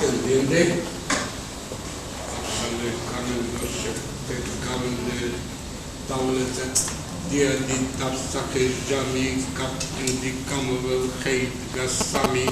Ende. Dia di tapsake jami kapindi kamovel khayd gasami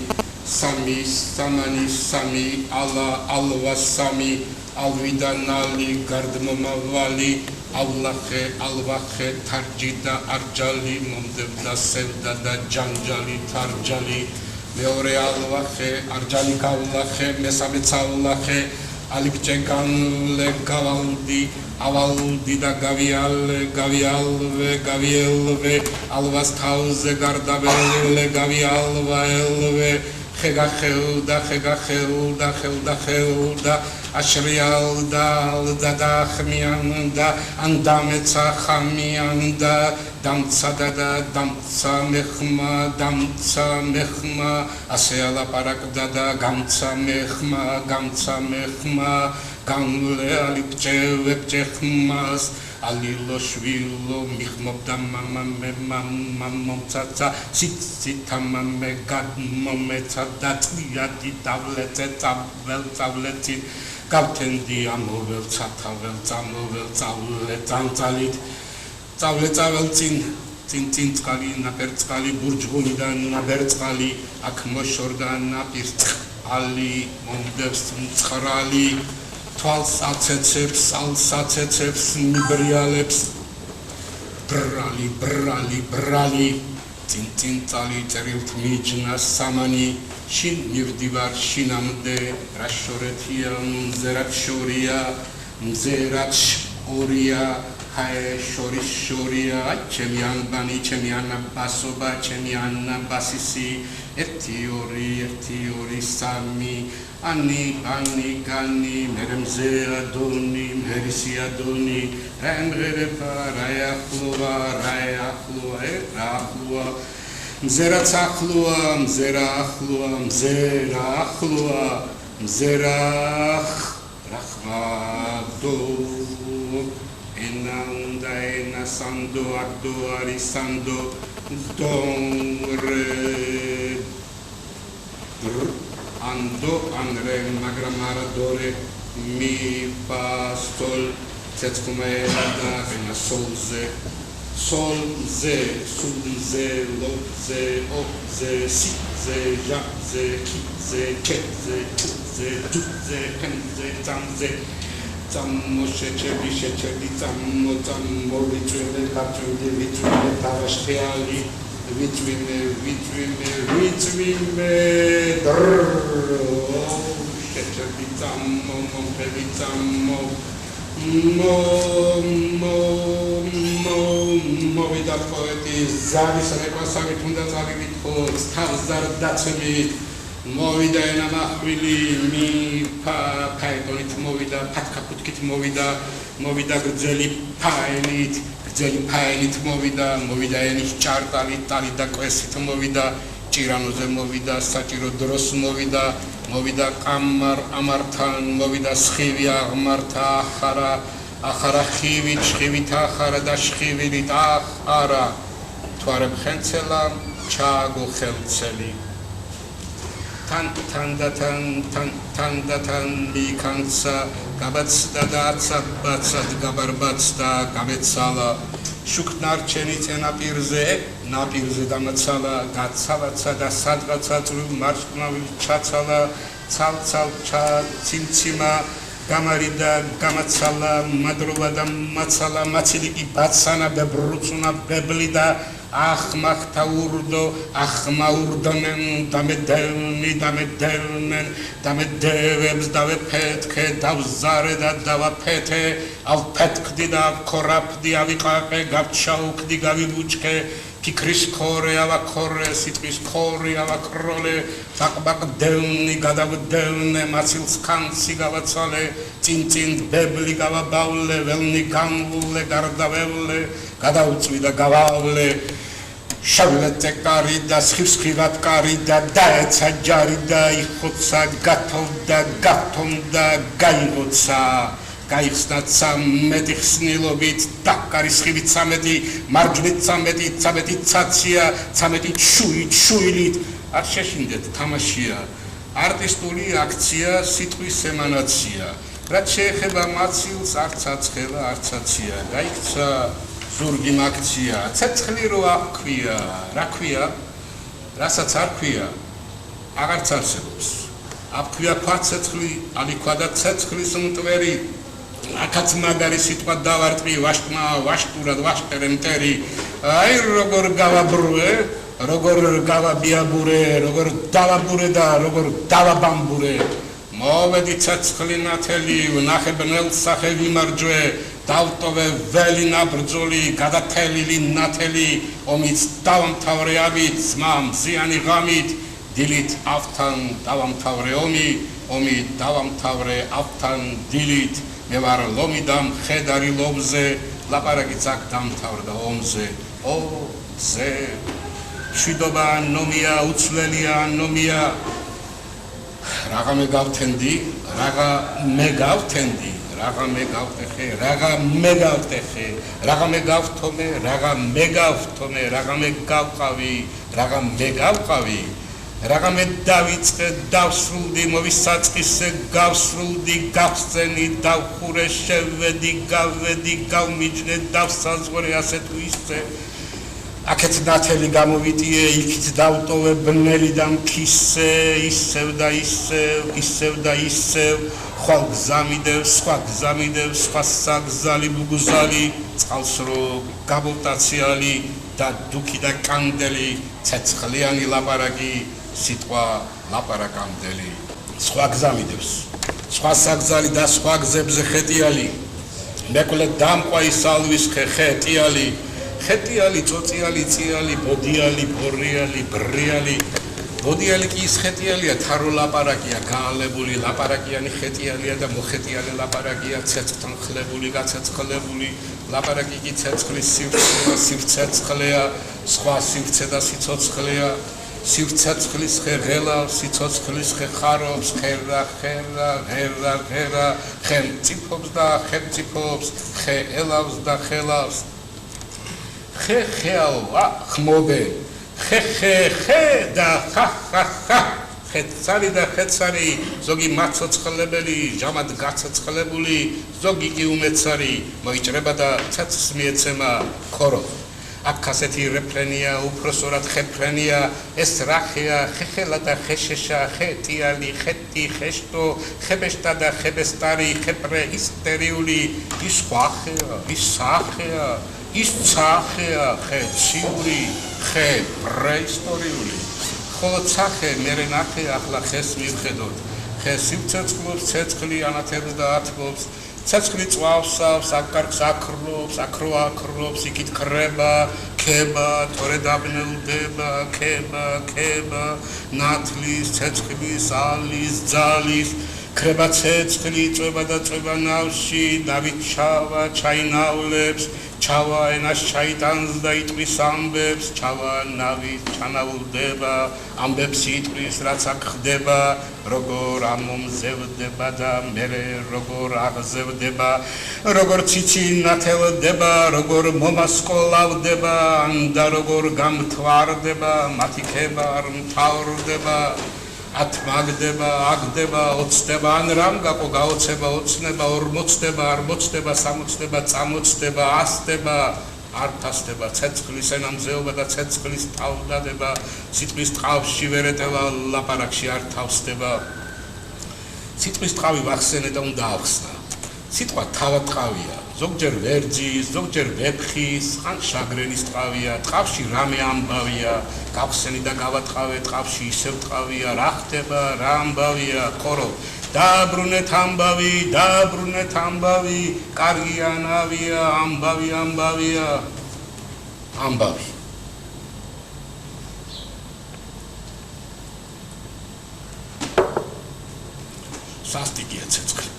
sami samani sami ala alwasami alvidanali gardmamavali alvakhe tarjida arjali momdevda sevda da janjali tarjali meore alvakhe arjali kavlakhe mesame tsavlakhe alikchekan le gavaldi avaldi da gavialve alvas tauze gardavelve gavialvaelve khegakhelda ashrialda da khmianda andametsa khamianda damtsa mehma aseala parakda da gamtsa mehma Gangle alipchevechmas alilo shvilo mikhmobda mama tata sita mame gad mometsa datyati tabletin kaptendi amovel tsatavel tavletin tin tskali napertskali burjgunidan nabertskali ak moshordan napirtskali momdevs mtskrali Twals alsaceceps mibrialeps brali tin tali terilt mijna samani shin mirdivar shinamde rashoretiam zeratshoria hai shoria chemian bani chemiana basoba chemiana basisi etiori sami Ani gani meremzera doni merisia doni remre raya khluwa mzera rakhmado enanda sando ardo arisando dongre Ando andre magramara dore mi pastol tetskumela da vena solze loze oze size jaze kize keze tuze kenze tamze tammo shechebi tammo vitrine kapchunde vitrine tarashtiali vitrine movida poeti zavis repasavi tunda zavi vitpots tavzar datsevit movida enamahvili mi paetonit movida patkaputkit movida gdzeli paenit Paenit movida enis chartali tali da quesit movida Chiranoze movida satiro dros movida kamar amartan movida schivia amarta akhara khivita akhara da schivit akhara tvareb khentsela chago kheltseli tandatan likansa gabetsda batsad gabarbatsda gabetsala shuknarcheni napirze damatsala gatsavatsa da sadgatsatru marshmavi chatsala tsaltsal cha tsimtsima gamarida gamatsala madrovada matsala matsiliki batsana bebrutsuna beblida Achmaurdonen, damedevebs, davepetke, davzare, davapete, avpetk da korap di avikake, gavchauk di gavibuchke, pikris kore, avakore, sitris kore, avakrole, takbak delni, gadavdelne, matsilskansi gavatsale, tintin bebli gavabaule, velni ganvule, gardavelle, gadautsvida gavavle, Shavlete karida, schivschivat karida, daetsa jarida, ichotsa, gatomda, gairotsa, გაიხსნათ 13 ხსნილობით, დაკარის ხივით 13, მარჯვნით 13 ცაცია, 13 შუით, არ შეშინდეთ თამაშია. არტისტული აქცია სიტყვის ემანაცია რაც შეეხება მაცილს არც აცხელა არც აცია გაიქცა ზურგი აქცია ცეცხლი რო აქვია რა ქვია რასაც არ ქვია აღარც არსებობს აქვია ქვაცეცხლი ალიქვა და ცეცხლის მტვერი აქაც მაგარი სიტყვა დავარტყი ვაშტმა ვაშტურად ვაშტერე მტერი აი როგორ გავაბრუე როგორ გავაბიაბურე როგორ დავაბურე და როგორ დავაბამბურე მოვედი ცეცხლი ნათელი ვნახებნელ სახე ვიმარჯვე დავტოვე ველი ნაბრძოლი გადათელილი ნათელი ომიც დავამთავრე ამით ძმამ ზიანი ღამით დილით ავთან დავამთავრე ომი დავამთავრე ავთან დილით მე ვარ ლომი და მხედარი ლომზე ლაპარაკიც აქ დამთავრდა ომზე ო ზე შვიდობა ნომია უცვლელია ნომია რაღა მე გავთენდი რაღა მე გავთენდი რაღა მე გავტეხე რაღა მე გავტეხე რაღა მე გავთომე რაღა მე გავთომე რაღა მე გავყავი რაღა მე გავყავი რაღა მე დავიწყე დავსრულდი მოვისაწყისე გავსრულდი გავსწენი დავხურე შევედი გავვედი გავმიჯნე დავსაზღვრე ასე თუ ისე აქეთ ნათელი გამოვიტიე იქით დავტოვე ბნელი და მქისე ისევ და ისევ ხვალ გზამიდევ სხვა საგზალი ბუგზალი წყალს რო გამოვტაციალი და დუქი და კანდელი ცეცხლიანი ლაპარაკი სიტყვა ლაპარაკამდელი სხვა გზამიდევს სხვა საგზალი და სხვა გზებზე ხეტიალი მეკლე დამყვა ისალვის ხეტიალი ხეტიალი წოწიალი წიალი ბოდიალი ბორიალი ბრიალი ბოდიალი კი ის ხეტიალია თარო ლაპარაკია გაალებული ლაპარაკიანი ხეტიალია და მოხეტიალი ლაპარაკია ცეცხლთან ხლებული გაცეცხლებული ლაპარაკი კი ცეცხლის სივცეცხლეა სხვა სივცე და სიცოცხლეა სივცეცხლის ხე ღელავს სიცოცხლის ხე ხარობს ხერა ხე მწიფობს და ხემწიფობს ხე ელავს და ხელავს ხეალვა ხმობე ხე და ხა ხეცარი და ხეცარი ზოგი მაცოცხლებელი ჟამად გაცოცხლებული ზოგი კი უმეცარი მოიჭრება და ცეცხლს მიეცემა ქორო აქ ასეთი რეფრენია უფროსურად ხეფრენია ეს რა ხეა ხეხელა და ხეშეშა ხეტიალი ხეტი ხეშტო ხებეშტა და ხებესტარი ხეპრე ისტერიული ის ხახეა ის სახეა ის ცახეა ხე ციური ხე პრეისტორიული ხოლო ცახე მერე ნახე ახლა ხეს მივხედოთ ხე სივცეცხლობს ცეცხლი ანათებს და ათბობს ცეცხლი წვავსავს აკარგს აკრლობს აკროაკრლობს იქით ხრება ქება თორე დაბნელდება ქება ნათლის ცეცხლის ალის ძალის ქრება ცეცხლი წვება და წვება ნავში დავით ჩავა ჩაინავლებს ჩავა ენას ჩაიტანს და იტყვის ამბებს ჩავა ნავით ჩანაულდება ამბებს იტყვის რაც აქ ხდება როგორ ამომზევდება და მერე როგორ აღზევდება როგორ ციცი ნათელდება როგორ მომასკოლავდება და როგორ გამთვარდება მათი ქება არ მთავრდება ათმაგდება აგდება ოცდება ან რამ გაკო გაოცება ოცნება ორმოცდება არ მოწდება სამოცდება წამოწდება ასდება არ თასდება ცეცხლის ენამზეობა და ცეცხლის თავდადება სიტყვის ტყავში ვერეტელა ლაპარაკში არ თავსდება სიტყვის ტყავი ვახსენე და უნდა ავხსნა სიტყვა თავატყავია ზოგჯერ ვერძის ზოგჯერ ვეფხის ან შაგრენის ტყავია ტყავში რამე ამბავია გავხსენი და გავატყავე ტყავში ისევ ტყავია რა ხდება რა ამბავია ხორო დაბრუნეთ ამბავი კარგია ნავია ამბავია ამბავი სასტიკია ცეცხლი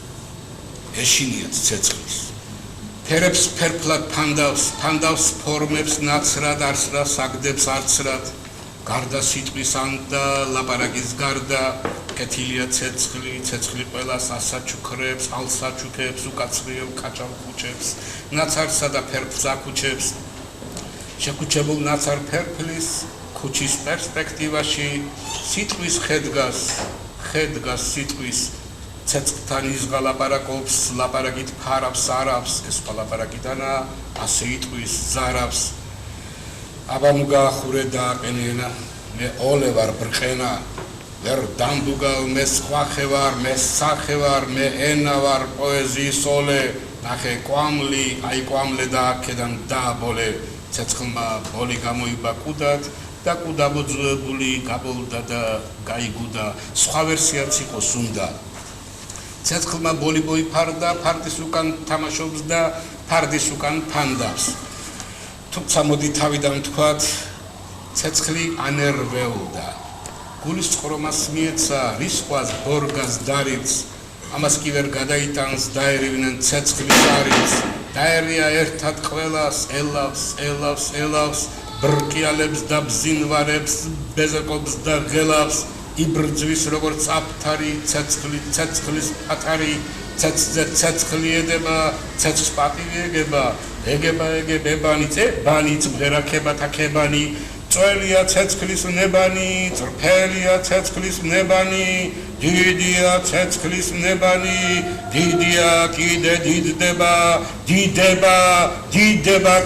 ეშინია ცეცხლის ფერებს ფერფლად ფანდავს ფორმებს ნაცრად არსრას აგდებს არცრად გარდა სიტყვის ანდა ლაპარაკის გარდა კეთილია ცეცხლი ყველას ასაჩუქრებს ალსაჩუქებს უკაცრიელ კაჭალხუჩებს ნაცარსა და ფერფლს აკუჩებს შეკუჩებულ ნაცარ ფერფლის ქუჩის პერსპექტივაში სიტყვის ხედგას სიტყვის ცეცხლთან იზღა ლაპარაკობს ლაპარაკით ფარავს არავს ეს სხვა ლაპარაკიდანა ასე იტყვის ზარავს აბა ნუ გაახურე დააყენენა მე ოლე ვარ ბრყენა ვერ დამბუგალ მე სხვა ხევარ მე სახე ვარ მე ენა ვარ პოეზიის ოლე ნახე კვამლი აი კვამლე და აქედან დააბოლე ცეცხლმა ბოლი გამოიბა კუდად და კუდა მოძრებული გაბოლდა და გაიგუდა სხვა ვერსიაც იყოს უნდა ცეცხლმა ბოლი მოიფარდა ფარდის უკან თამაშობს და ფარდის უკან ფანდავს თუმცა მოდი თავიდან ვთქვათ ცეცხლი ანერვეულდა გულის წყრომას მიეცა რისხვას ბორგას დარიც ამას კი ვერ გადაიტანს დაერივნენ ცეცხლის არიც დაერია ერთად ყველას ელავს ბრკიალებს და ბზინვარებს ბეზეკობს და ღელავს იბრძვის როგორც აფთარი ცეცხლის პატარი ცეცხლი ედება ცეცხლს პატივი ეგება ბანიც მღერაქებათა ქებანი წველია ცეცხლის ნებანი წრფელია ცეცხლის ნებანი დიდია ცეცხლის ნებანი დიდია კიდე დიდდება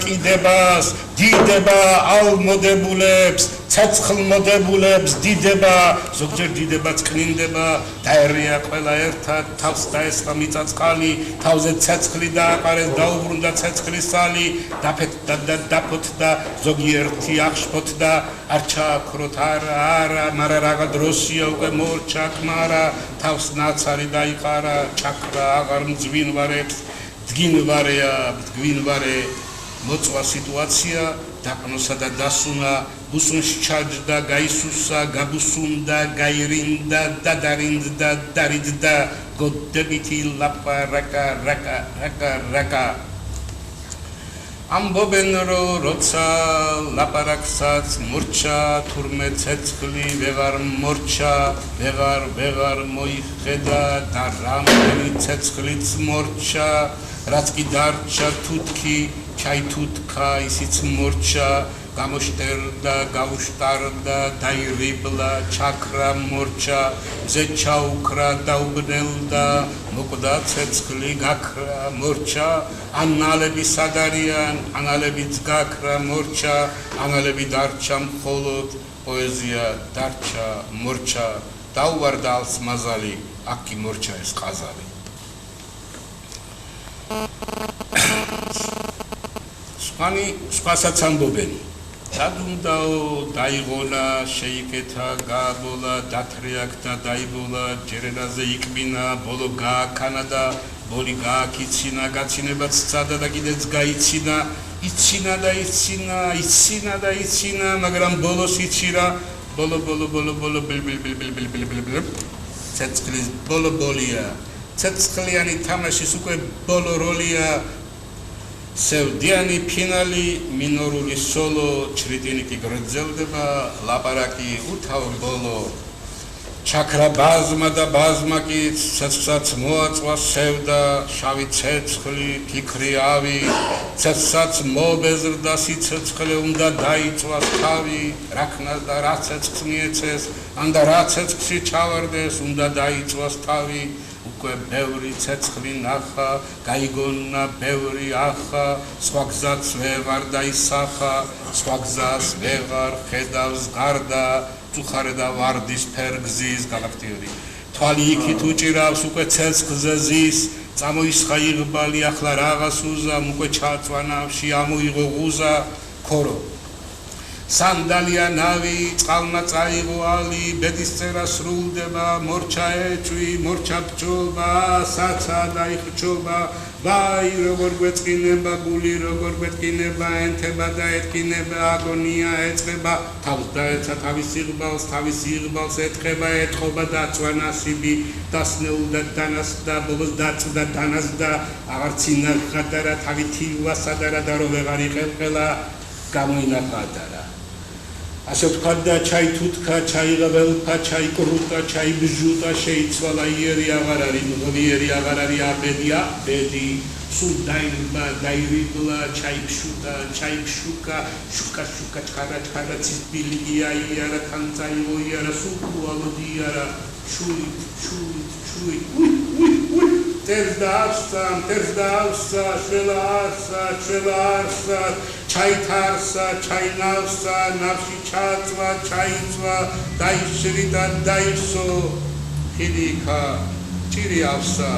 კიდებას დიდება ალმოდებულებს ცეცხლ მოდებულებს დიდება ზოგჯერ დიდებაც კნინდება დაერია ყველა ერთად თავს დაესხა მიწაწყალი თავზე ცეცხლი დააყარეს დაუბრუნდა ცეცხლის სალი დაფოთდა ზოგიერთი აღშფოთდა არ ჩააქროთ არა მაგრამ რაღა დროსია უკვე მორჩა კმარა თავს ნაცარი დაიყარა ჭაკრა აღარ მძვინვარებს დგვინვარე მოწვა სიტუაცია დაყნოსა და დასუნა ბუსუნში ჩაჯდა გაისუსა გაბუსუნდა გაირინდა დადარინდა დარიდდა გოდებითი ლაპარაკა ამბობენ როცა ლაპარაკსაც მორჩა თურმე ცეცხლი ვეღარ მორჩა ვეღარ მოიხედა და რამდენი ცეცხლიც მორჩა რაც კი დარჩა თუთქი ჩაითუთქა ისიც მორჩა გამოშტერდა გაუშტარდა დაირიბლა ჩაქრა მორჩა მზე ჩაუქრა დაუბნელდა მოკვდა ცეცხლი გაქრა მორჩა ანალები სადარიან ანალებიც გაქრა მორჩა ანალები დარჩა მხოლოდ პოეზია დარჩა მორჩა დაუვარდა ალს მაზალი აქ კი მორჩა ეს ყაზალი სხვასაც ამბობენ დადუნდაო დაიღოლა შეიკეთა გააბოლა დათრიაქდა დაიბოლა ჯერენაზე იკმინა ბოლო გააქანა და ბოლი გააქიცინა გაცინებაც სცადა და კიდეც გაიცინა იცინა და იცინა მაგრამ ბოლოს იცირა ბოლო ბილ ცეცხლის ბოლია ცეცხლიანი თამაშის უკვე ბოლო როლია სევდიანი ფინალი მინორული სოლო ჩრიტინი კი გრძელდება ლაპარაკი უთავ ბოლო ჩაქრა ბაზმა და ბაზმა კი ცეცხლსაც მოაწვა სევდა შავი ცეცხლი ფიქრი ავი ცეცხლსაც მობეზრდა სიცოცხლე უნდა დაიწვას თავი რაქნას და რა ცეცხლს მიეცეს ან და რა ცეცხლში ჩავარდეს უნდა დაიწვას თავი უკვე ბევრი ცეცხლი ნახა გაიგონა ბევრი ახა სხვა გზაც ვეღარ დაისახა სხვა გზას ვეღარ ხედავს გარდა წუხარე და ვარდის ფერგზის გალაქტიური თვალი იქით უჭირავს უკვე ცეცხლზე ზის წამოისხა იღბალი ახლა რაღაც უზამ უკვე ჩაწვა ნავში ამოიღო ღუზა ქორო სანდალია ნავი წყალმა წაიღო ალი ბედის წერა სრულდება მორჩა ეჭვი მორჩა ბჭობა საცა დაიხჭობა ვაი როგორ გვეწყინება გული როგორ გვეწყინება ენთება და ეთკინება აგონია ეწყება თავს დაეცა თავის იღბალს ეთყება ეთყობა დაწვა ნასიბი დასნეულდა დანასდა ბოლოს დაწვდა დანასდა აღარც ინახა და რა თავი თილვასა და რა და რო ვეღარ იყელყელა გამოინახა და რა ასე ვთქვათ და ჩაითუთქა, ჩაიღებელფა, ჩაიკრუტა, ჩაიბჟუტა, შეიცვალა იერი აღარ არის, მღვიერი აღარ არის აბედი, სულ დაირიბლა, ჩაიფშუკა, შუკა, ჩხარა, ცისბილი იარა, თანცაილო იარა, სულ უალოდი იარა, ჩუი ტერს და შველარსა ჩაითარსა ჩაინავსა ნავში ჩაწვა ჩაიწვა დაიშრი და დაისო ხიდიქა ჭირიავსა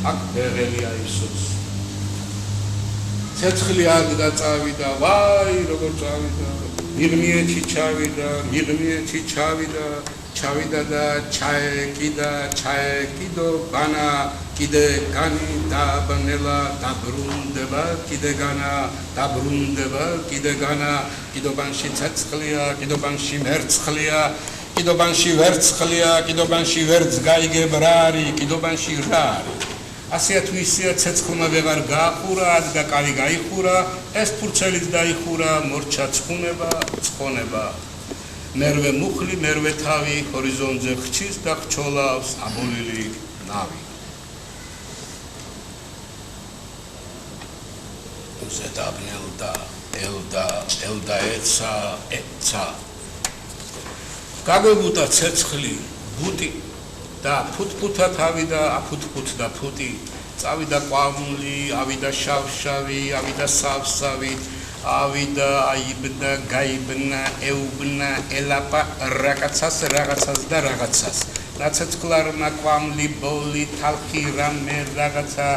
აქ ბეღელი აისოს ცეცხლი ადგა წავიდა ვაი როგორ წავიდა მიღმიეთში ჩავიდა და ჩაეკიდო განა კიდე განი დაბნელა დაბრუნდება კიდე განა დაბრუნდება კიდე განა კიდობანში ცეცხლია კიდობანში ვერცხლია ვერც გაიგებ რა არის კიდობანში რა არის ასეა თუ ისეა ცეცხლმა ვეღარ გაახურა და კარი გაიხურა ეს ფურცელიც დაიხურა მორჩა ცხონება მერვე მუხლი მერვე თავი ჰორიზონტზე ხჩის და ხჩოლავს აბოლილი ნავი ზედაბნელდა ელდა ეცა გაგვებუტა ცეცხლი ბუტი და ფუთფუთა თავი და აფუთფუთ და ფუტი წავიდა ყვავმული ავიდა შავშავი ავიდა სავსავი ავიდა აიბნა გაიბნა ეუბნა ელაპა რაღაცას და რაღაცას ნაცეცხლარმა ყვამლი ბოლი თალხი რამე რაღაცა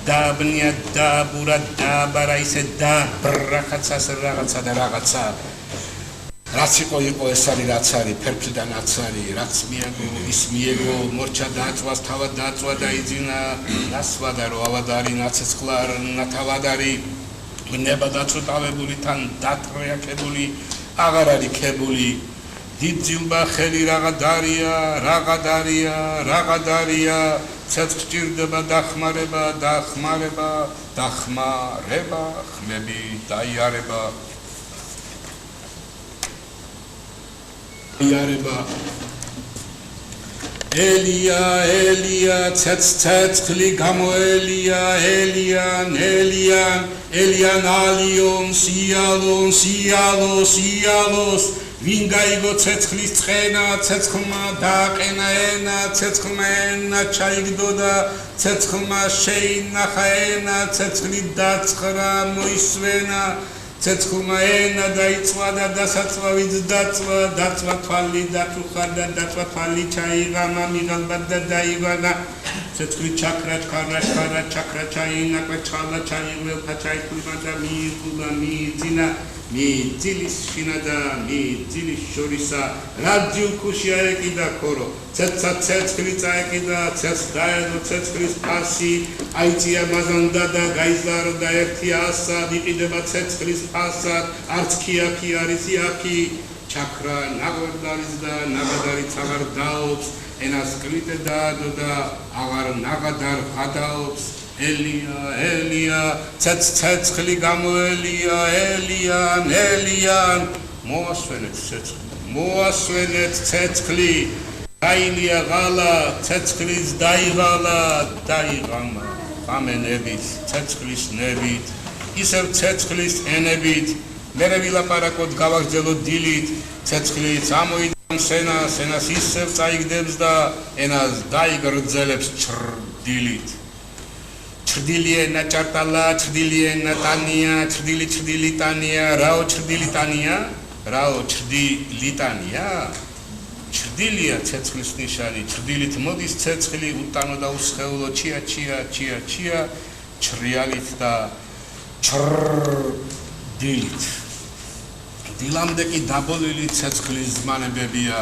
დაბნია დაბურა დაბარა ისე დაბრახაცას რაღაცა და რაღაცა რაც იყო ეს არის რაც არის ფერფლიდან რაც არის რაც მიეგო ის მიეგო მორჩა დააწვას თავად დააწვა და იძინა ნასვადა რო ავადარი ნაცეცხლარ ნათავადარი ნება დაწუტავებული თან დათრიაკებული აღარ არის ქებული დიდძილბა ხელი რაღაცარია ცეცხლ ჭირდება დახმარება ხმები დაიარება ელია ცეცხლი გამოელია ელიან ალიონ სიალოს ვინ გაიგო ცეცხლის წყენა ცეცხლმა დააყენა ენა ცეცხლმა ენა ჩაიგდო და ცეცხლმა შეინახა ენა ცეცხლი დაცხრა მოისვენა ცეცხლმა ენა დაიწვა და დასაცვავით დაწვა თვალი დაწუხა და დაწვა თვალი ჩაიღამა მიღალბად და დაივანა ცეცხლი ჩაქრა ჩაინაყვა ჩალა ჩაიღველთა ჩაითვლება და მიიღულა მიიძინა მიძილის შინადა მიძილის შორისა რაძილ ქუშია ეკიდა ქორო ცეცხლი წაეკიდა დაედო ცეცხლის ფასი აიწია მაზანდა და გაიზარო და ერთი ასად იყიდება ცეცხლის ფასად არც ქიაქი არის იაქი ჩაქრა ნაგვარდარის და ნაგადარიც აღარ დაობს ენას კლიტე დაადო და აღარ ნაგადარ ხადაობს ელია ცეცხლი გამოელია ელიან მოასვენეთ ცეცხლი დაილია ღალა ცეცხლის დაიღამა ამენებით ცეცხლის ნებით ისევ ცეცხლის ენებით მერე ვილაპარაკოთ გავაგრძელოთ დილით ცეცხლი წამოიდა სენას ისევ წაიგდებს და ენას დაიგრძელებს ჩრდილით ჩრდილიენა ჭარტალა ჩრდილიენა ტანია ჩრდილი ტანია რაო ჩრდილი ტანია ჩრდილია ცეცხლის ნიშანი ჩრდილით მოდის ცეცხლი უტანო და უსხეულო ჩია ჩრიალით და ჩრდილით დილამდე კი დაბოლილი ცეცხლის ზმანებებია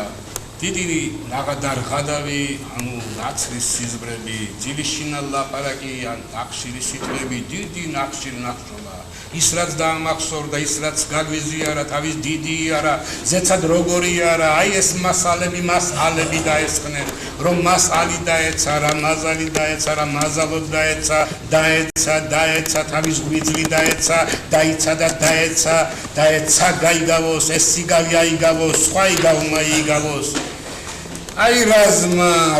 დიდი ნაღადარ ღადავი ანუ ნაცრის სიზმრები ძილიშინა ლაპარაკი ან ნახშირის სიტყვები დიდი ნახშობა ის რაც დაამახსოვრდა ის რაც გაგვიზიარა თავის დიდი არა ზეცად როგორი არა აი ეს მასალები დაესხნენ რომ მასალი დაეცა რა მაზალი დაეცა რა მაზალოდ დაეცა თავის გვიძლი დაიცა და დაეცა გაიგავოს ეს სიგავი აიგავოს სხვა იგავმა იგავოს აი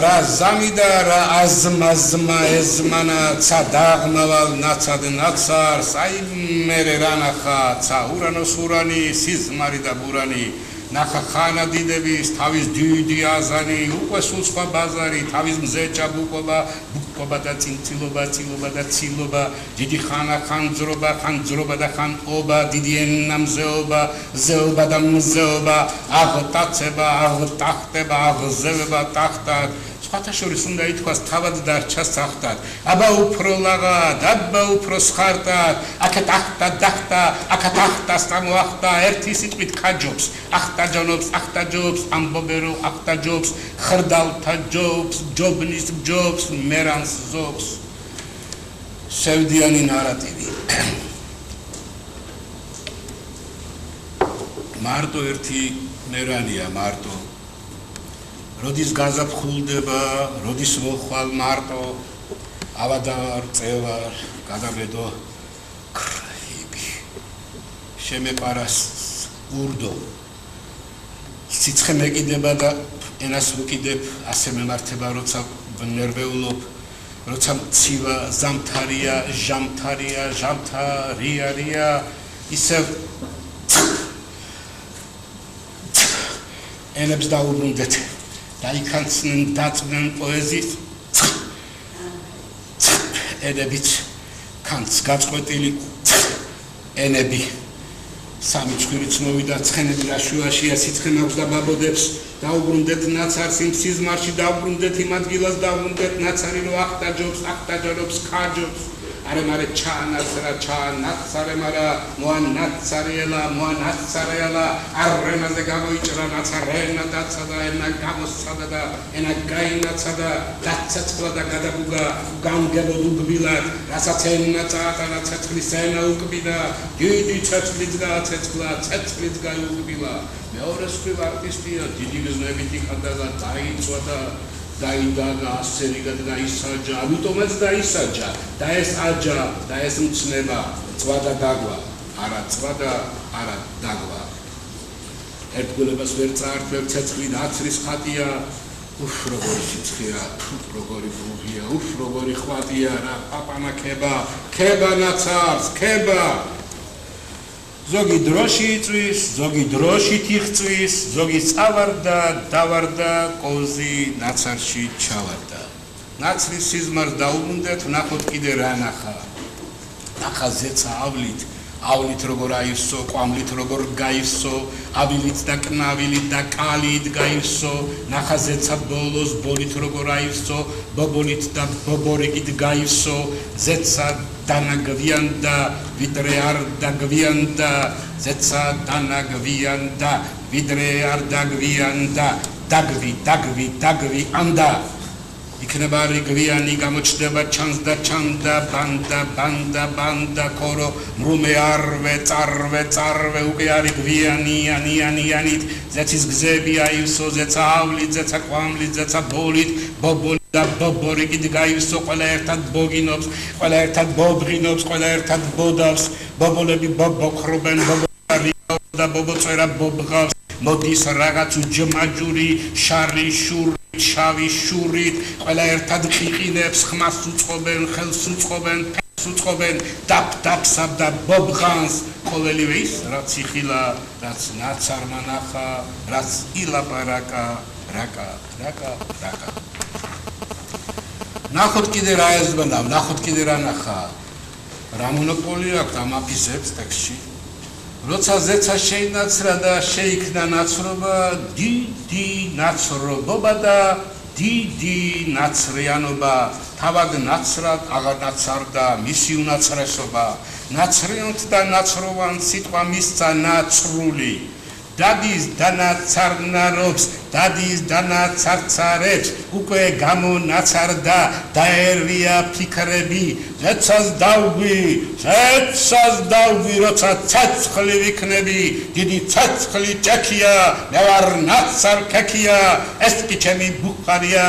რაზამი და რა აზმა ეზმანა ცა დაღმავალ ნაცად ნაცარს აი მერე რანახა ცა ურანოს ურანი სიზმარი და ბურანი ნახა ხანა დიდების თავის დიდი აზანი უკვე სულ სხვა ბაზარი თავის მზე ჭაბუკობა ბუკობა და წინწილობა წილობა და ცილობა დიდი ხანა ხანძრობა და ხანობა დიდი ენა მზეობა ზეობა და მზეობა აღტაცება აღტახტება აღზევება ტახტად სხვათაშორის უნდა ითქვას თავად დარჩა სახტად აბა უფრო ლაღად აბა უფრო სხარტად აქეთ ახტა დახტა აქეთ ახტა სამოახტა ერთი სიტყვით ქაჯობს ახტა ჯობს ამბობერო ახტა ჯობს ხრდალთა ჯობს ჯობნის ჯობს მერანს ზობს სევდიანი ნარატივი მარტო ერთი მერანია მარტო როდის გაზაფხულდება, როდის მოხვალ მარტო, ავადარ, წევარ, გადამედო კრაიბი. შემეპარას ურდო. სიცხე მეკიდება და ენას ვუკიდებ, ასე მემართება, როცა ნერვეულობ, როცა მცივა, ზამთარია, ჟამთარია, ჟამთარია, ისევ ენებს დაუბრუნდეთ. დაიქანცნენ დაწვნენ პოეზიის ენებით კანც გაწყვეტილი ენები სამი ცხვირიც მოვიდა ცხენები რაშუაშია სიცხე მაქვს და ბაბოდებს დაუბრუნდეთ ნაცარს იმ სიზმარში დაუბრუნდეთ იმ ადგილას დაუბრუნდეთ ნაცარი რო ახტაჯობს ქაჯობს არემარე ჩანაცრა მარა მოანაცარელა არენაზე გამოიჭრა ნაცარენა დაცადა ენა გამოსცადა და ენა გაინაცადა დაცეცხლა და გადაგუგა გამგებოდ უგბილად რასაც ენა წაატანა ცეცხლის ენა უკბიდა დიდი ცეცხლიც გააცეცხლა ცეცხლიც გაიუგბილა მეორე სხვი არტისტია დიდი გზნებით იქადაგა დაიწვა და დაიდაგა ასერიგად დაისაჯა ამიტომაც დაისაჯა და ეს აჯა და ეს მცნება წვა და დაგვა არა წვა და არა დაგვა ერთგულებას ვერ წაართვებ ცეცხლი აცრის ხატია უფ როგორი სიცხეა უფ როგორი გუღია უფ როგორი ხვატია რა პაპანა ქება ნაცარს ქება ზოგი დროში იწვის, ზოგი დროშით იხწვის, ზოგი წავარდა, დავარდა, კოზი ნაცარში ჩავარდა. ნაცრის სიზმარს დაუბრუნდეთ, ვნახოთ კიდე რა ნახა. ნახა ზეცა ავლით როგორ აივსო, ყვამლით როგორ გაივსო, ავილით და კნავილით და კალით გაივსო, ნახა ზეცა ბოლოს ბოლით როგორ აივსო, ბობოლით და ბობორიკით გაივსო, ზეცა დანაგვიანდა, ვიდრე არ დაგვიანდა, ზეცა დანაგვიანდა, ვიდრე არ დაგვიანდა, დაგვი ანდა. იქნება რიგვიანი გამოჩნდება ჩანს და ჩანდა ბანდა ქორო მრუმე არვე წარვე უკვე არის გვიანიანით ზეცის გზები აივსო ზეცა ავლით ზეცა ყვამლით ზეცა ბოლით ბობოლით და ბობორიკით გაივსო ყველა ერთად ბოგინობს ყველა ერთად ბობრინობს ყველა ერთად ბოდავს ბობოლები ბობოქრობენ და ბობოწერა ბობღავს მოდის რაღაც უჯმაჯური შარი შური შავი შურით ყველა ერთად ყიყინებს ხმას უწყობენ ხელს უწყობენ ფეხს უწყობენ დაფსაბ და ბობღანს ყოველივე ის რაც იხილა რაც ნაცარმა ნახა რაც ილაპარაკა რაკა ნახოთ კიდე რა ეზბნა ნახოთ კიდე რა ნახა რა მონოპოლია აქვს ამ აფისებს ტექსტში როცა ზეცა შეინაცრა და შეიქმნა ნაცრობა დიდი ნაცრობობა და დიდი ნაცრიანობა თავად ნაცრად აღარ ნაცარდა მისი უნაცრესობა ნაცრიანთ და ნაცროვან სიტყვა მისცა ნაცრული დადის დანაცარნარობს დადის დანაცარცარებს უკვე გამონაცარდა დაერვია ფიქრები ზეცას დავგვი როცა ცეცხლი ვიქნები დიდი ცეცხლი ჭექია მე ვარ ნაცარ ქექია ეს კი ჩემი ბუხარია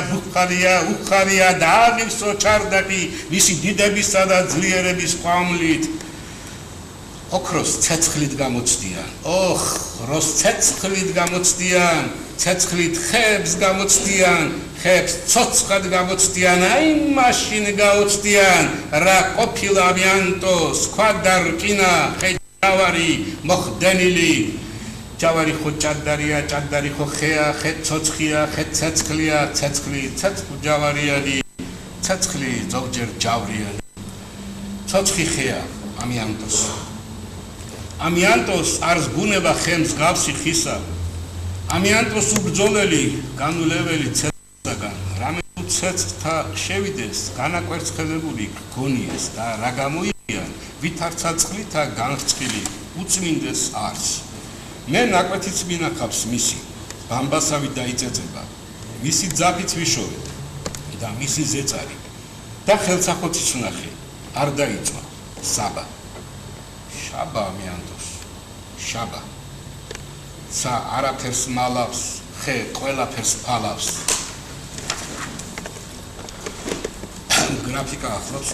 და აღივსო ჩარდაკი მისი დიდებისა და ძლიერების ყვამლით ოქროს ცეცხლით გამოცდიან ოქროს ცეცხლით გამოცდიან ცეცხლით ხებს გამოცდიან ხებს ცოცხლად გამოცდიან აი მაშინ გაუცდიან რა ყოფილა ამიანტო სხვა და რკინა ხეჯავარი მოხდენილი ჯავარი ხო ჭადარია, ჭადარი ხო ხეა, ხე ცოცხია, ხე ცეცხლია, ცეცხლი, ცეცხლ ჯავარიანი, ცეცხლი ზოგჯერ ჯავრიანი. ცოცხი ხეა, ამიანტოს. ამიანტოს არს ბუნება ხე მსგავსი ხისა. ამიანტოს უბრძოლელი, განულეველი ცეცხლისაგან, რამე თუ ცეცხლთა შევიდეს, განაკვერცხელებული გონიეს და რა გამოიყიან, ვითარცა წყლითა განწყილი, უწმინდეს არს. მე ნაკვეთიც მინახავს მისი, ბამბასავი დაიწეწება, მისი ძაფიც ვიშოვე და მისი ზეწარი და ხელსახოცის ვნახე, არ დაიწვა, საბა. შაბა ამიანტოს, შაბა. ცა არაფერს მალავს, ხე ყველაფერს ფალავს. გრაფიკა ახლავს.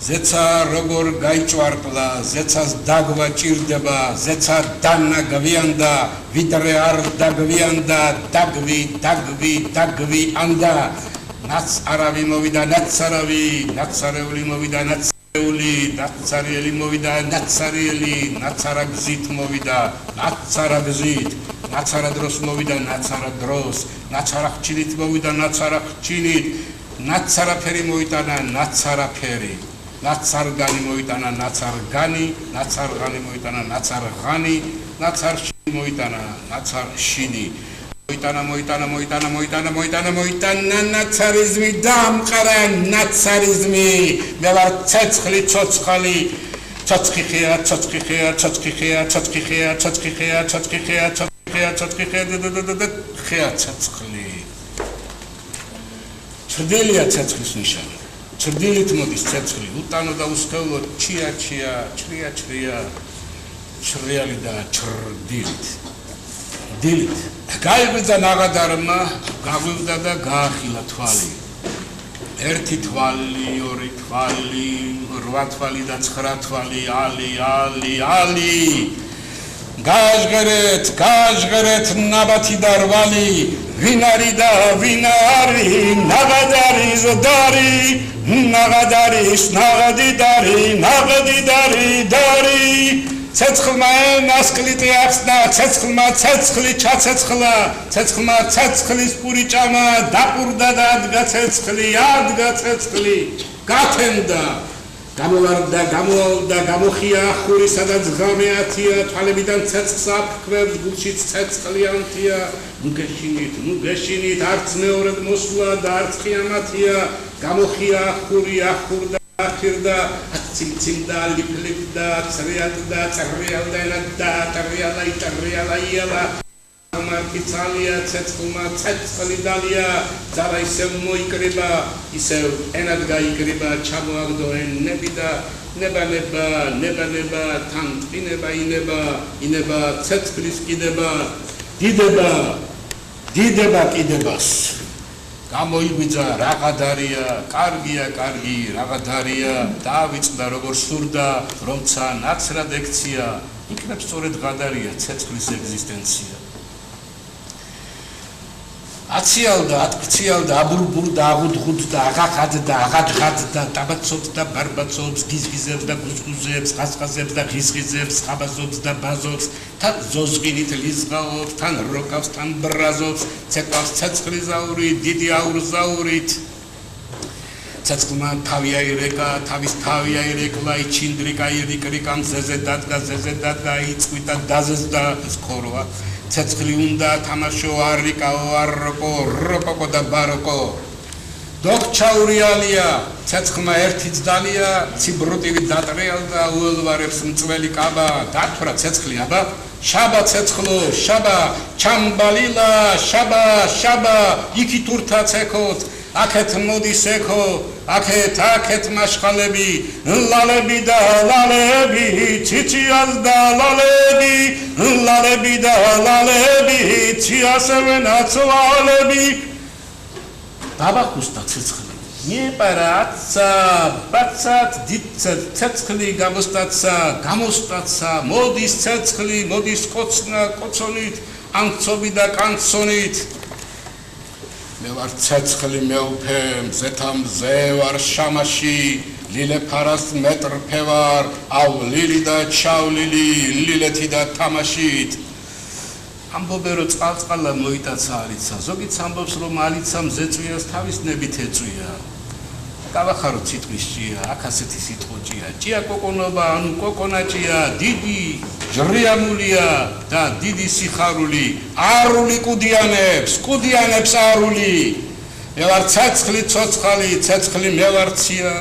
ზეცა როგორ გაიჭვარტლა, ზეცას დაგვა ჭირდება, ზეცა დანა გვიანდა, ვიდრე არ დაგვიანდა, დაგვი ანდა. ნაც არავი მოვიდა, ნაც არავი, ნაცარეული მოვიდა, ნაცარეული, ნაცარიელი მოვიდა, ნაცარიელი, ნაცარა გზით მოვიდა, ნაცარა გზით, ნაცარა დროს მოვიდა, ნაცარა დროს, ნაცარა ხჩინით მოვიდა, ნაცარა ხჩინით, ნაცარა ფერი მოიტანა, ნაცარა ფერი. ნაცარგანი მოიტანა ნაცარგანი, ნაცარღანი მოიტანა ნაცარღანი, ნაცარშინი მოიტანა ნაცარშინი. მოიტანა ნაცარიზმი დამყარა ნაცარიზმი. მე ვარ ცეცხლი ცოცხალი, ცოცხი ხეა, ცოცხი ხეა, ცოცხი ხეა, ცოცხი ხეა, ცოცხი ხეა, ცოცხი ხეა, ცოცხი ხეა, ცოცხი ხეა, ხეა ცეცხლი. ჩრდილია ცეცხლის ნიშანი. ჩრდილით მოდის ცეცხლი, უტანო და უსხეულო ჩია, ჩრია, ჩრიალი და ჩრდილით. დილით. გაიღვიძა ნაღადარმა, გაღვივდა და გაახილა თვალი. ერთი თვალი, ორი თვალი, 8 თვალი და 9 თვალი, ალი. გააჟღერეთ ნაბათი და რვალი, ვინ არის და ვინ არის, ნაღადარი ზდარი, ნაღადარის ნაღადი დარი. ცეცხლმა ნასკლიტი ახსნა, ცეცხლმა ცეცხლი ჩაცეცხლა, ცეცხლმა ცეცხლის პური ჭამა, დაყურდა და ადგა ცეცხლი, გათენდა. გამოვარდა, გამოავდა, გამოხია ახური, სადაც ღამე ათია, თვალებიდან ცეცხლს აფრქვევს, გულშიც ცეცხლი ანთია. ნუ გეშინით, არც მეორედ მოსვლა და არც ყიამათია. გამოხია ახური, ახურდა, ახირდა, ციმციმდა, ლიფლიფდა, წრიალდა, ტრიალა იალა. მაკიცალია ცეცხლმა ცეცხლი დალია, ძალა ისევ მოიკრება, ისევ ენად გაიკრება, ჩამოაგდო ენები და ნება, თან ინება, ცეცხლის კიდება, დიდება კიდებას. გამოიგვიძა რაღაცარია, კარგია, რაღაცარია, დაავიწყდა როგორ სურდა, რომცა ნაცრად ექცია, იქნებ სწორედ ღადარია ცეცხლის ეგზისტენცია. აციალდა, ატკციალდა, აბურბურდა, აღუდგუდდა, აღახადდა, აღადღადდა, ტაბაცობს და ბარბაცობს, გიზგიზებს და გუზგუზებს, ხასხასებს და ღიზღიზებს, ხაბაზობს და ბაზობს, თან ზოზღინით ლიზღაობს, თან როკავს, თან ბრაზობს, ცეკვავს ცეცხლი ზაური, დიდი აურზაურით. ცეცხლმა თავი აირეკა, თავის თავი აირეკლა, იჩინდრიკა, ირიკრიკამ, ზეზე დადგა, იწყვიტა, დაზეზდა, სქოროა. ცეცხლი უნდა თამაშო, არიკაო, როკოკო და ბაროკო. დოქჩაურიალია, ცეცხლმა ერთი ძდალია, ციბრუტივი დატრიალდა, უელვარებს მწველი კაბა, დათვრა ცეცხლი აბა, შაბა ცეცხლო, შაბა, ჩამბალილა, შაბა, იქით ურთა ცექოთ, აქეთ მოდის ეკო, აქეთ მაშხალები, ლალები და ლალები, ციციას და ლალები და ლალები, ციასევე ნაცვალები. დაბახუსტა ცეცხლი, მიეპარაცა, ბაცად, ცეცხლი გამოსტაცა, მოდის ცეცხლი, მოდის კოცონით, ანცობი და კანცონით. მე ვარ ცეცხლი მეუფე, მზეთა მზე ვარ შამაში, ლილე ფარას მეტრფე ვარ, ავლილი და ჩავლილი, ლილეთი და თამაშით. ამბობენ რომ წყალწყალა მოიტაცა არიცა ზოგიც ამბობს რომ ალიცა მზეწვიას თავის ნებით ეწვია გავახაროთ სიტყვის ჭია აქ ასეთი სიტყვა ჭია ჭია კოკონობა ანუ კოკონაჭია დიდი ჟრიამულია და დიდი სიხარული არული კუდიანებს არული მე ვარ ცეცხლი ცოცხალი ცეცხლი მე ვარცია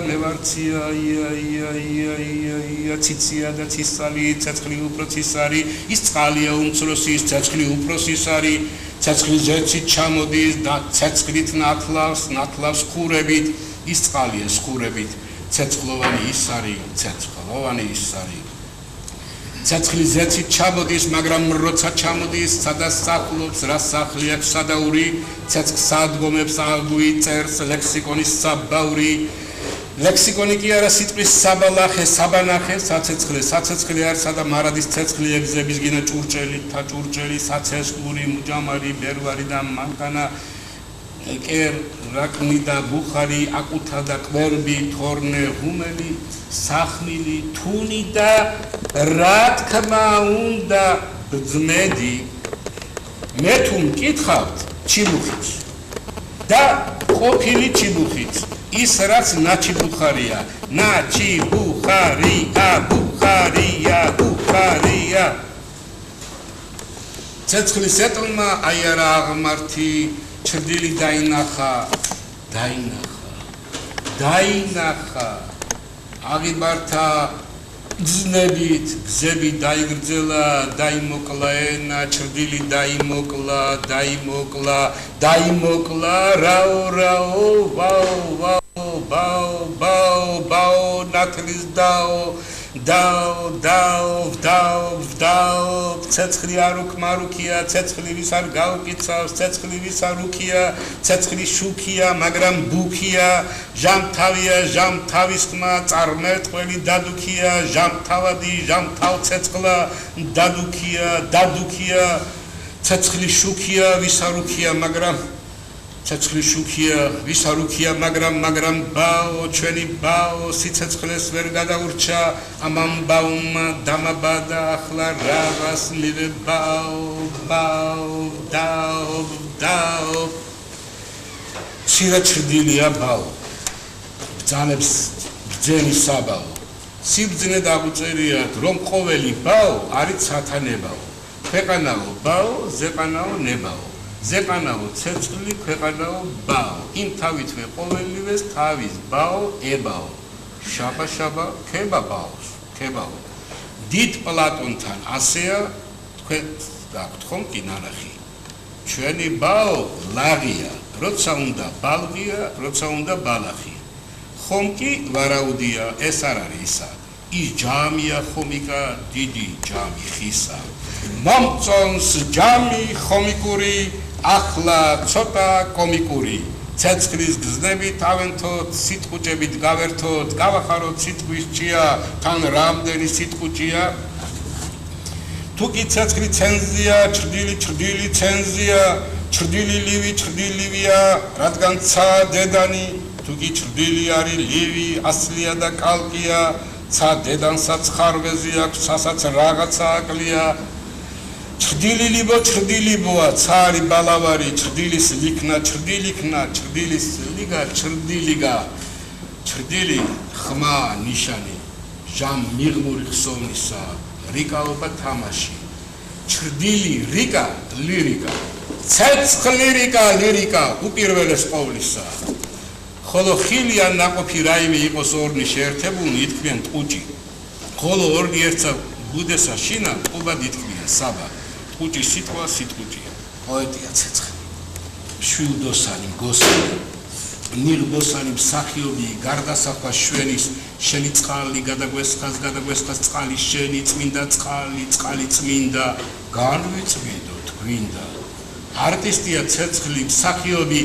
ია ციცია და ცისალი ცეცხლი უფრო ცისარი ის წყალია უმცროსი ის ცეცხლი უფრო სისარი ცეცხლი ზეცით ჩამოდის და ცეცხლით ნათლავს ხურებით ის წყალია ხურებით ცეცხლოვანი ის არის ცეცხლი ზეცით ჩამოდის მაგრამ როცა ჩამოდის სადაც სახლობს რა სახლი აქვს სადაური ცეცხლს სადგომებს აგვიწერს ლექსიკონის საბაური ლექსიკონი კი არა სიტყვის საბანახე საცეცხლი არის სადა მარადის ცეცხლი ეგზების გინა ჭურჭელი საცეცხლური მუჯამარი ბერვარი და მანქანა კერ რაკნი და ბუხარი აკუთა და კვერბი თორნე ღუმელი სახმილი თუნი და რა თქმა უნდა ბძმედი მე თუ მკითხავთ ჩიბუხით და ყოფილი ჩიბუხით ის რაც ნაჩიბუხარია ბუხარია ცეცხლის ეტლმა აი არა აღმართი ჩრდილი დაინახა აღიბართა გზნებით გზები დაიგრძელა დაიმოკლა ენა ჩრდილი დაიმოკლა რაო ბაო ნათლის დაო ცეცხლი არ უკმარუქია ცეცხლი ვის არ გაუკიცავს ცეცხლი ვის არ უქია ცეცხლი შუქია მაგრამ ბუქია ჟამთავის ხმა წარმერტყველი დადუქია ჟამთავ ცეცხლა დადუქია ცეცხლი შუქია ვის არ უქია მაგრამ ცეცხლი შუქია ვის არ უქია მაგრამ ბაო ჩვენი ბაო სიცეცხლეს ვერ გადაურჩა ამ ამბავმა დამაბადა ახლა რაღაც მივე ბაო სირაჩრდილია ბაო ბძანებს ბძენი საბაო სიბძნე დაგუწერიათ რომ ყოველი ბაო არის სათანებაო ქვეყანაო ბაო ზეყანაო ნებაო ზეყანაო ცეცხლი ქვეყანაო ბაო იმ თავითვე ყოველივეს თავის ბაო ებაო შაბა ქებაო დიდ პლატონთან ასეა თქვენ გაქვთ ხომ კი ნანახი ჩვენი ბაო ლაღია როცა უნდა ბალღია როცა უნდა ბალახი ხომ კი ვარაუდია ეს არ არის ისა ის ჯამია ხომიკა დიდი ჯამი ხისა მომწონს ჯამი ხომიკური ახლა ცოტა კომიკური ცეცხლის გზნები თავენთოთ სიტყუჭებით გავერთოთ გავახაროთ სიტყვის ჭია თან რამდენი სიტყუჭია თუ კი ცეცხლი ცენზია ჩრდილი ცენზია ჩრდილი ლივია რადგან ცა დედანი თუ კი ჩრდილი არის ლივი ასლია და კალკია ცა დედანსაც ხარვეზი აქვს სასაც რაღაცა აკლია ჩრდილიბოა ცარი ბალავარი ჩრდილის ლიქნა ჩრდილის ლიგა ჩრდილი ხმა ნიშანი ჟამ მიღმური ხსოვნისა რიკაობა თამაში ჩრდილი ლირიკა ცეცხლი ლირიკა უპირველეს ყოვლისა ხოლო ხილია ნაყოფი რაიმე იყოს ორნი შეერთებული ითქვიან ტყუჭი ხოლო ორნი ერთსა ბუდესა შინა ყუბად ითქვიან საბა ტყუჭი სიტყვა სიტყუჭია პოეტია ცეცხლი შვილდოსანი მგოსანი ნიღბოსანი მსახიობი გარდასახვა შვენის შენი წყალი გადაგვესხას წყალი შენი წმინდა წყალი წმინდა განვიწმინდოთ გვინდა არტისტია ცეცხლი მსახიობი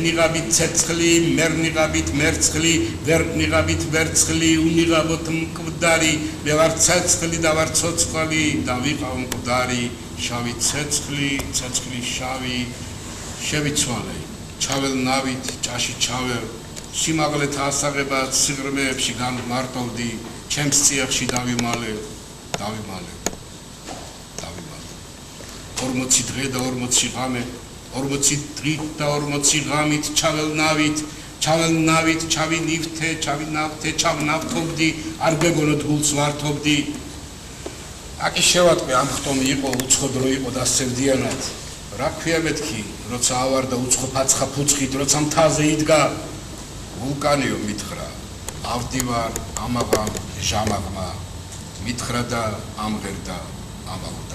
ნიღაბით ცეცხლი მერნიღაბით მერცხლი ვერნიღაბით ვერცხლი უნიღაბოთ მკვდარი მე ვარ ცეცხლი და ვარ ცოცხალი და ვიყავ მკვდარი შავი ცეცხლი შავი შევიცვალე ჩაվել ნავით ჭაში ჩაվել სიმაღლეთა ასაღებად სიღრმეებში განმარტოვდი ჩემს წიაღში დავიმალე 40 დღე და 40 ღამე 40 დღით და 40 ღამით ჩაველნავით ჩავინავთე ჩავნავთობდი არ გეგონოთ გულს ვართობდი აკი შევატყვი ამ ხტომი იყო უცხო დრო იყო და სევდიანად რა ქვია მეთქი როცა ავარდა უცხო ფაცხა ფუცხით როცა მთაზე იდგა ვულკანიო მითხრა ავდივარ ამაღა ჟამაღმა მითხრა და ამღერდა ამაღდა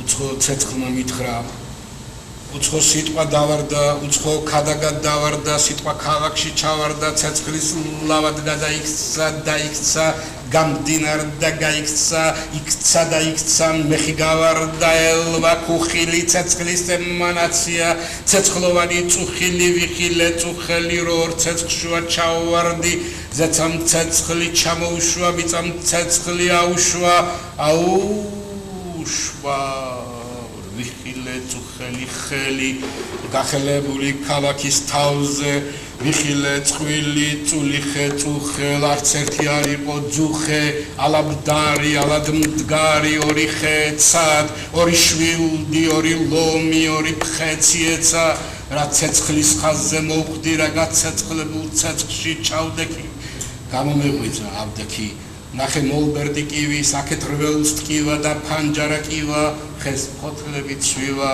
უცხო ცეცხლმა მითხრა უცხო სიტყვა დავარდა უცხო ქადაგად დავარდა სიტყვა ქალაქში ჩავარდა ცეცხლის ლავად დაიქცა გამდინარდა გაიქცა იქცა მეხი გავარდა ელვა ქუხილი ცეცხლის ემანაცია ცეცხლოვანი წუხილი ვიხილე წუხელი რორ ცეცხლშუა ჩავარდი ზეცამ ცეცხლი ჩამოუშვა მიწამ ცეცხლი აუშვა ვიხილე წუხელი ხელი გახელებული ქალაქის თავზე ვიხილე წყვილი წულიხე წუხელ არც ერთი არ იყო ძუხე ალაბდარი ალადმდგარი ორი ხეცად ორი შვილდი ორი ლომი ორი ფხეციეცა რა ცეცხლის ხაზზე მოვხდი რა გაცეცხლებულ ცეცხლში ჩავდექი გამომეღვიძა ავდექი ნახე მოლბერტი კივი საკეთ რველს ტკივა და ფანჯარა კივა ხეს ფოთლები ცვივა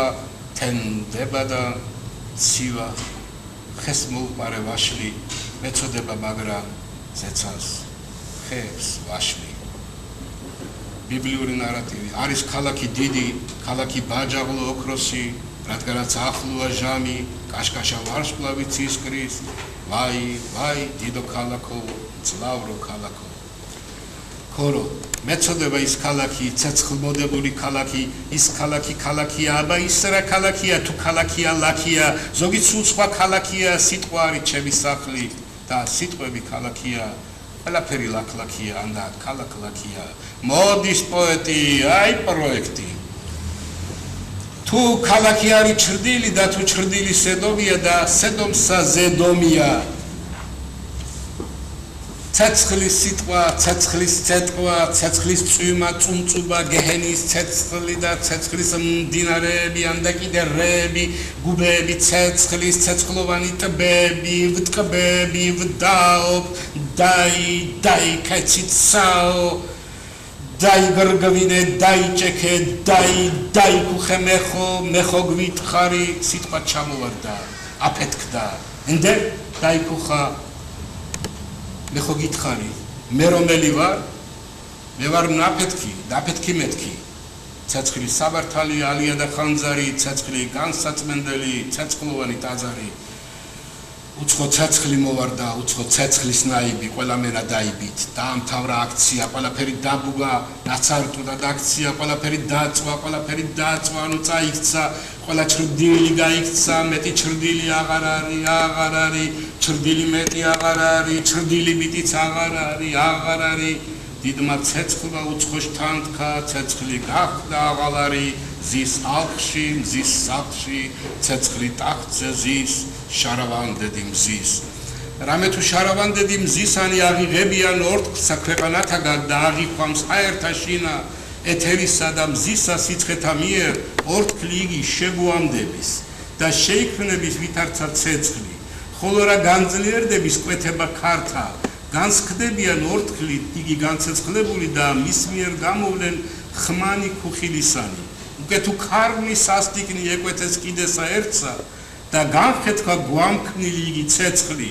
თენდება და ცივა ხეს მოუყარე ვაშლი მეწოდება მაგრა ზეცას ხეს ვაშლი ბიბლიური ნარატივი არის ქალაქი დიდი ქალაქი ბაჯაღლო ოქროსი რადგანაც ახლოა ჟამი კაშკაშა ვარსკვლავით ისკრის ვაი დიდო ქალაქო ძლავრო ქალაქო ხორო მეწოდება ის ქალაქი ცეცხლმოდებული ქალაქი ის ქალაქია აბა ის რა ქალაქია თუ ქალაქია ლაქია ზოგი სხვა ქალაქია სიტყვა არის ჩემი სახლი და სიტყვები ქალაქია ყველაფერი ლაქლაქია ანდა ქალაქლაქია მოდის პოეტი აი პროექტი თუ ქალაქი არის ჩრდილი და თუ ჩრდილი სედომია და სედომსა ზედომია ცეცხლის სიტყვა, ცეცხლის ცეტყვა, ცეცხლის წვიმა, წუმწუბა, გეჰენის ცეცხლი და ცეცხლის მდინარეები, ანდა კიდე რეები, გუბეები, ცეცხლის, ცეცხლოვანი ტბები, ვტყბები, ვდაობ, დაი, კეციცაო, დაი გრგვინე, დაი ჭექე, დაი კუხე მეხო გვითხარი, სიტყვა ჩამოვარდა, აფეთქდა, ენდე დაი კუხა მე ხო გითხარი მე რომელი ვარ მე ვარ ნაფეთქი მეთქი ცეცხლის საბართალი ალია და ხანძარი ცეცხლი განსაწმენდელი ცეცხლოვანი ტაძარი უცხო ცეცხლი მოვარდა უცხო ცეცხლის ნაიბი ყველა მენა დაიბით დაამთავრა აქცია ყველაფერი დაბუგა ნაცარტუდა აქცია ყველაფერი დაწვა ანუ წაიქცა ყველა ჩრდილი გაიქცა მეტი ჩრდილი აღარ არის ჩრდილი მეტი აღარ არის ჩრდილი მიტიც აღარ არის დიდმა ცეცხლმა უცხოშთან თქვა ცეცხლი გახდა აღალარი ზის ალხში მზის სახლში ცეცხლი ტახტზე ზის შარავანდედი მზის რამე თუ შარავანდედი მზისანი აღიღებიან ორთქლსა ქვეყანათაგან და აღიქვამს აერთა შინა ეთერისა და მზისა სიცხეთა მიერ ორთქლი იგი შეგვამდების და შეიქმნების ვითარცა ცეცხლი ხოლო რა განძლიერდების კვეთება ქართა განსხდებიან ორთქლით იგი განცეცხლებული და მის მიერ გამოვლენ ხმანი ქუხილისანი უკვე თუ ქარვნის სასტიკნი ეკვეთეს კიდესა ერთსა და განხეთქვა გვამქმნილი იგი ცეცხლი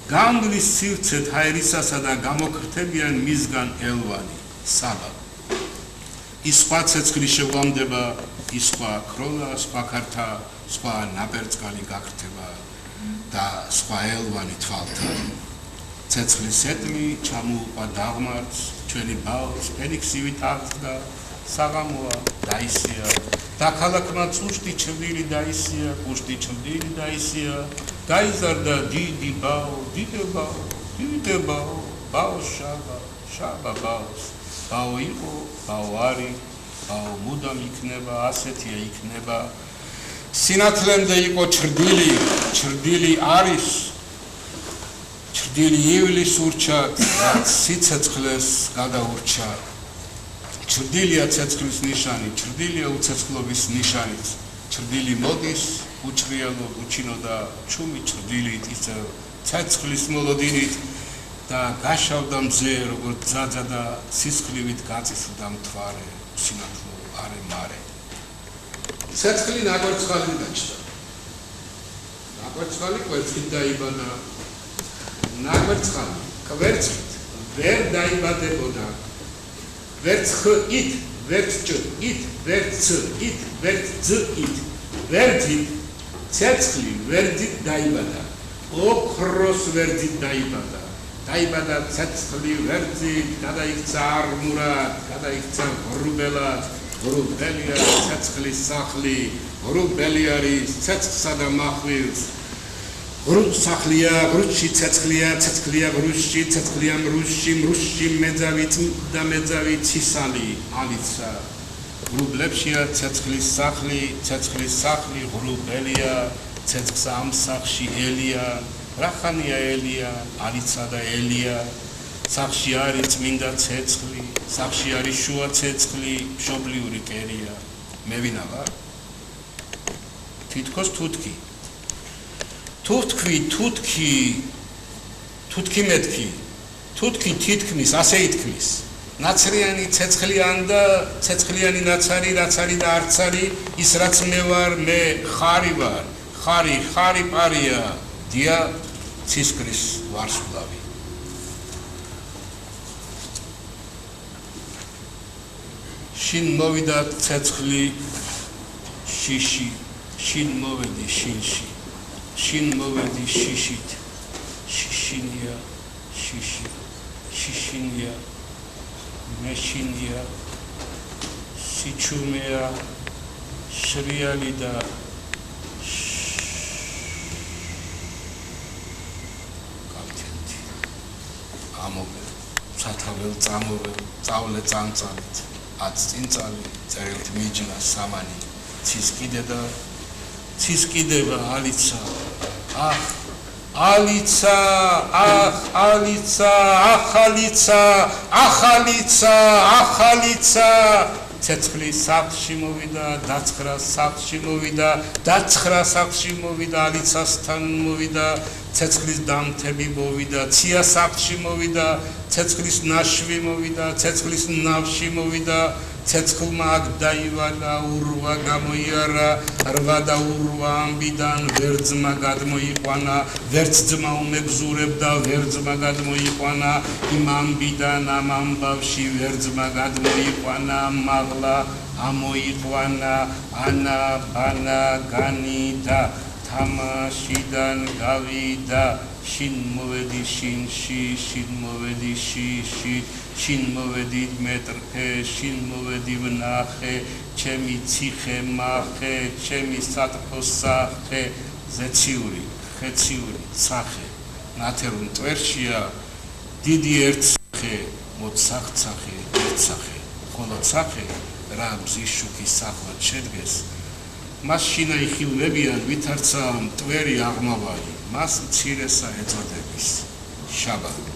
გამგლის სივრცეთ ჰაერისასა და გამოქრთებიან მისგან ელვანი საბა ის სხვა ცეცხლი შეგვამდება ის სხვა ქროლა სხვა ქართა სხვა ნაბერწკალი გაქრთება და სხვა ელვანი თვალთა ცეცხლის ეტლი ჩამოუყვა დაღმართს ჩვენი ბავშვს ფენიქსივით აღდგა საღამოა დაისია და ქალაქმა წუშტი ჩრდილი დაისია კუშტი ჩრდილი დაისია გაიზარდა დიდი ბაო ბაო შაბა ბაო იყო ბაო არის ბაო მუდამ იქნება ასეთია იქნება სინათლემდე იყო ჩრდილი არის ჩრდილი ივლის ურჩა რაც სიცეცხლეს გადაურჩა ჩრდილია ცეცხლის ნიშანი, ჩრდილია უცეცხლობის ნიშანიც. ჩრდილი მოდის, უჭრიალო, უჩინო და ჩუმი ჩრდილით ის ცეცხლის მოლოდინით და გაშავდა მზე როგორც ძაძა და სისხლივით გაწისდა მთვარე, სინათლო არე მარე. ცეცხლი ნაგვერცხალი დაჭდა. ნაგვერცხალი კვერცხით დაიბადა. ნაგვერცხალი კვერცხით ვერ დაიბადებოდა. ვერც ხ-ით, ვერც ჭ-ით, ვერც ც-ით, ვერც ძ-ით, ვერძით ცეცხლი ვერძით დაიბადა. ოქროს ვერძით დაიბადა. დაიბადა ცეცხლი ვერძით, გადაიქცა არმურად, გადაიქცა ღრუბელად, ღრუბელია ცეცხლის სახლი, ღრუბელი არის ცეცხლსა და მახვილს. ღრუბსახლია, ღრუში ცეცხლია, ცეცხლია ღრუში, ცეცხლია მრუში, მრუში მეძავით და მეძავით ცისალი, ალიცა. ღრუბლებშია ცეცხლის სახლი ღრუბელია, ცეცხლს ამ სახლში ელია, რახანია ელია, ალიცა და ელია. სახლში არის წმინდა ცეცხლი, სახლში არის შუა ცეცხლი, მშობლიური კერია. მე ვინა ვარ? თითქოს თუთქი. თუთქი მეთქი, თუთქი თითქმის ასე ითქმის. ნაცრიანი ცეცხლიანი და ცეცხლიანი ნაცარი, რაც არის და არც არის, ის რაც მე ვარ, მე ხარი ვარ. ხარი პარია, დია ცისკრის ვარსკვლავი. შინ მოვიდა ცეცხლი შიში, შინ მოვედი შინში. შინ მოვედი შიშით, შიშინია, შიშინია, მეშინია, სიჩუმეა, შრიალი და კალთენთი. ამოვე, სათაველ წამოვე, წავლე წამწალით, აც წინწალი, წერილთ მიჯნა სამანი, ცის კიდე და ცის კიდევა ალიცა. ალიცა, ახალიცა. ცეცხლის სახლში მოვიდა, დაცხრა სახლში მოვიდა, ალიცასთან მოვიდა, ცეცხლის დამთები მოვიდა, ცია სახლში მოვიდა, ცეცხლის ნაშვი მოვიდა, ცეცხლის ნავში მოვიდა. ცეცხლმა აქ დაივადა, ურვა გამოიარა, რვა და ურვა ამბიდან ვერძმა გადმოიყვანა, ვერც ძმა უმეგზურებდა, ვერძმა გადმოიყვანა, იმ ამბიდან ამ ამბავში ვერძმა გადმოიყვანა, მაღლა ამოიყვანა, ანა ბანა განიდა, თამაშიდან გავიდა, შინ მოვედი შინში, შინ მოვედი შიში, შინ მოვედი მეტრხე, შინ მოვედი ვნახე, ჩემი ციხე მახე, ჩემი სატრფო სახე, ზეციური, ხეციური, ცახე, ნათერულ მტვერშია, დიდი ერთხე, მოცახცახე, ერცახე, ხოლო ცახე, რა მზის შუქის სახლად შედგეს, მას შინა იხილვებიან, ვითარცა მტვერი აღმავალი, მას მცირესა ეწოდების, შაბათი.